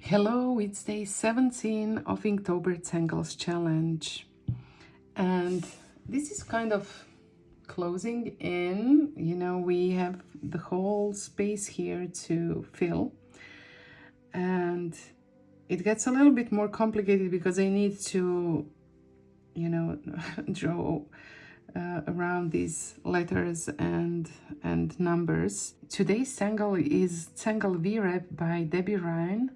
Hello, it's day 17 of Inktober Tangles challenge, and this is kind of closing in. We have the whole space here to fill, and it gets a little bit more complicated because I need to draw around these letters and numbers. Today's tangle is Tangle Veerap by Debbie Ryan.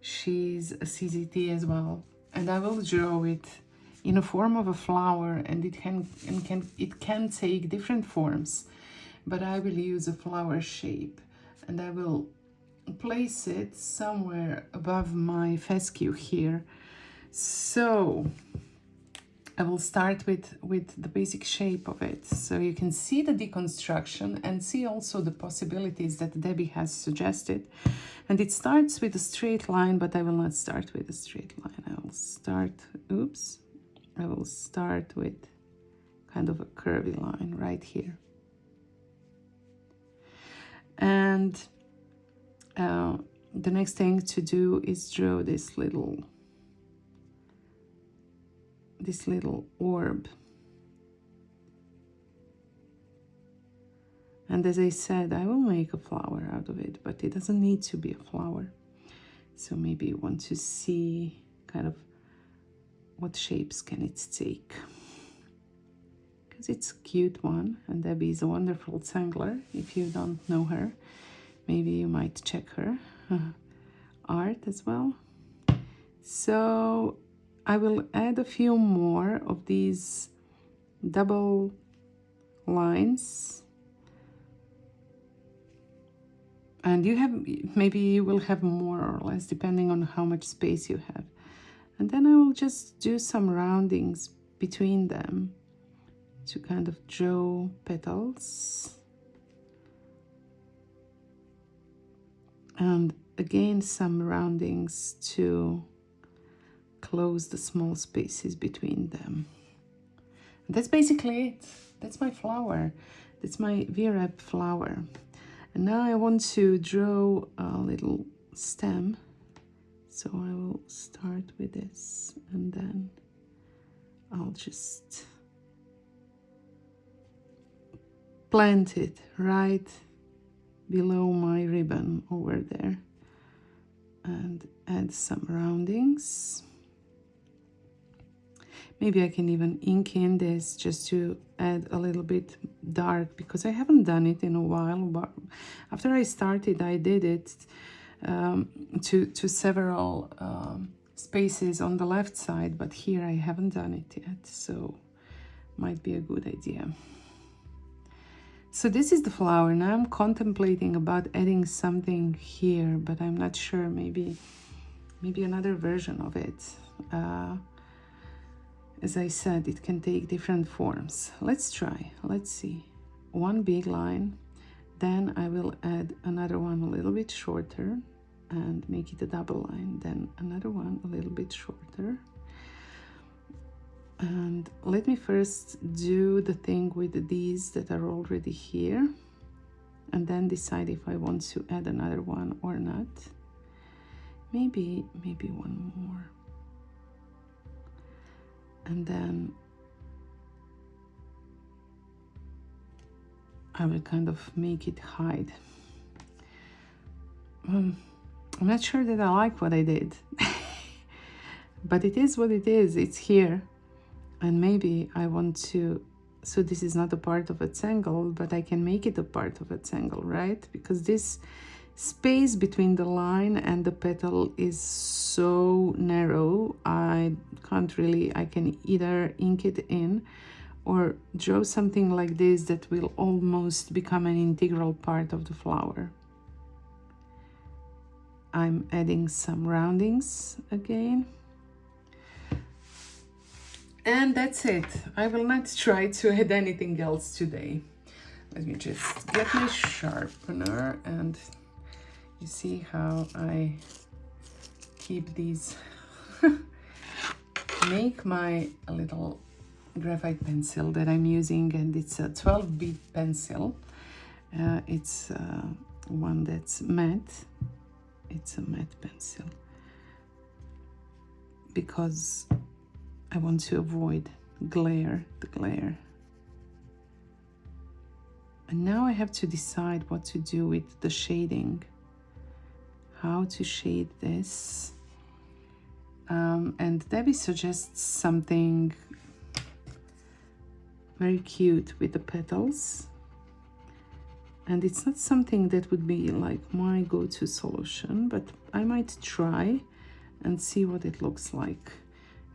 She's a CZT as well, and I will draw it in a form of a flower, and it can take different forms, but I will use a flower shape, and I will place it somewhere above my fescue here. So I will start with the basic shape of it, so you can see the deconstruction and see also the possibilities that Debbie has suggested. And it starts with a straight line, but I will not start with a straight line. I will start with kind of a curvy line right here. And the next thing to do is draw this little orb. And as I said, I will make a flower out of it, but it doesn't need to be a flower. So maybe you want to see kind of what shapes can it take. Because it's a cute one, and Debbie is a wonderful tangler. If you don't know her, maybe you might check her art as well. So I will add a few more of these double lines, and maybe you will have more or less depending on how much space you have. And then I will just do some roundings between them to kind of draw petals, and again some roundings to close the small spaces between them. And that's basically it. That's my flower. That's my Veerap flower. And now I want to draw a little stem. So I will start with this, and then I'll just plant it right below my ribbon over there and add some roundings. Maybe I can even ink in this just to add a little bit dark, because I haven't done it in a while. But after I started, I did it to several spaces on the left side, but here I haven't done it yet, so might be a good idea. So this is the flower. Now I'm contemplating about adding something here, but I'm not sure. Maybe another version of it. As I said, it can take different forms. Let's try. Let's see. One big line, then I will add another one a little bit shorter and make it a double line, then another one a little bit shorter. And let me first do the thing with these that are already here, and then decide if I want to add another one or not. Maybe one more. And then I will kind of make it hide. I'm not sure that I like what I did, but it is what it is. It's here. And maybe I want to, so this is not a part of a tangle, but I can make it a part of a tangle, right? Because this space between the line and the petal is so narrow, I can either ink it in or draw something like this that will almost become an integral part of the flower. I'm adding some roundings again. And that's it. I will not try to add anything else today. Let me just get my sharpener, and you see how I keep these. Make my little graphite pencil that I'm using, and it's a 12-bead pencil. It's one that's matte. It's a matte pencil. because I want to avoid the glare. And now I have to decide what to do with the shading, how to shade this. And Debbie suggests something very cute with the petals. And it's not something that would be like my go-to solution, but I might try and see what it looks like.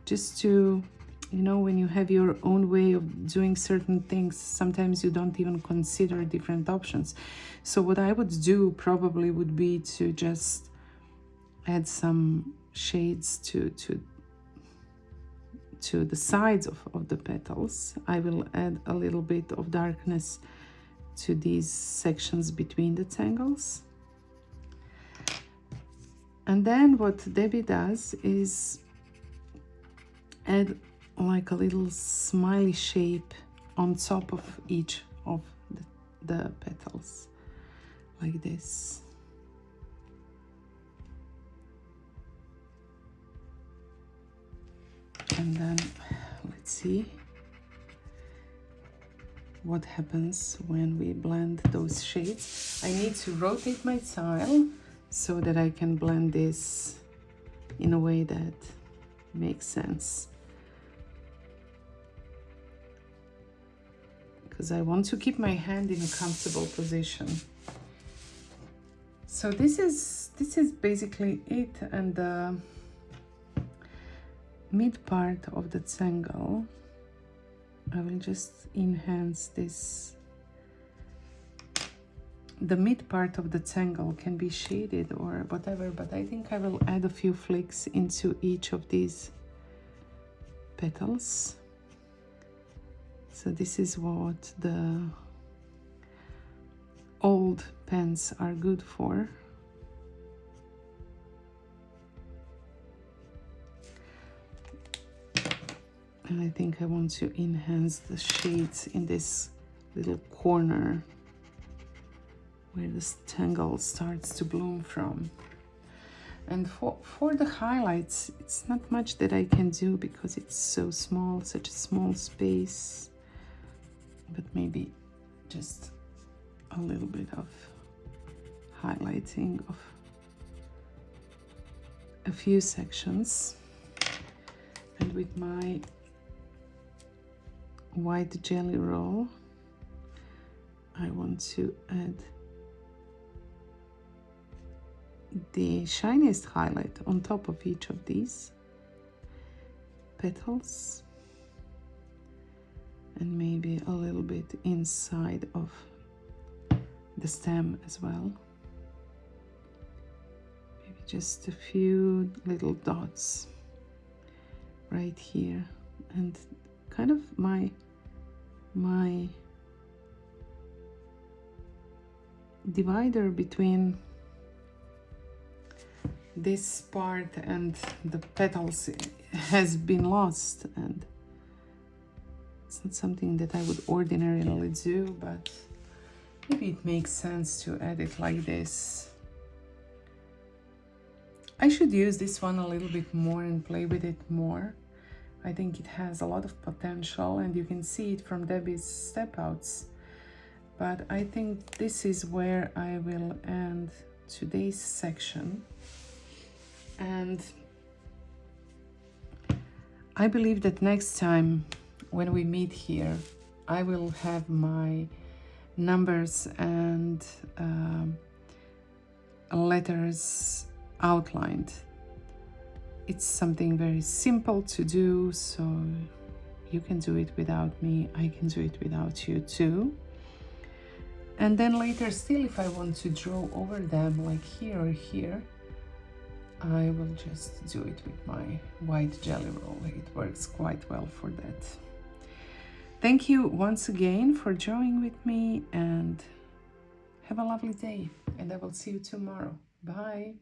Just to, you know, when you have your own way of doing certain things, sometimes you don't even consider different options. So what I would do probably would be to just add some shades to the sides of the petals. I will add a little bit of darkness to these sections between the tangles. And then what Debbie does is add like a little smiley shape on top of each of the petals, like this. And then let's see what happens when we blend those shades. I need to rotate my tile so that I can blend this in a way that makes sense. Because I want to keep my hand in a comfortable position. So this is basically it, and the mid part of the tangle, I will just enhance this. The mid part of the tangle can be shaded or whatever, but I think I will add a few flicks into each of these petals. So this is what the old pens are good for. And I think I want to enhance the shades in this little corner where this tangle starts to bloom from. And for the highlights, it's not much that I can do because it's so small, such a small space. But maybe just a little bit of highlighting of a few sections. And with my white jelly roll, I want to add the shiniest highlight on top of each of these petals, and maybe a little bit inside of the stem as well. Maybe just a few little dots right here, and kind of my divider between this part and the petals has been lost, and it's not something that I would ordinarily do, but maybe it makes sense to add it like this. I should use this one a little bit more and play with it more. I think it has a lot of potential, and you can see it from Debbie's step outs. But I think this is where I will end today's section. And I believe that next time when we meet here, I will have my numbers and letters outlined. It's something very simple to do, so you can do it without me. I can do it without you too. And then later still, if I want to draw over them like here or here, I will just do it with my white jelly roll. It works quite well for that. Thank you once again for drawing with me, and have a lovely day, and I will see you tomorrow. Bye.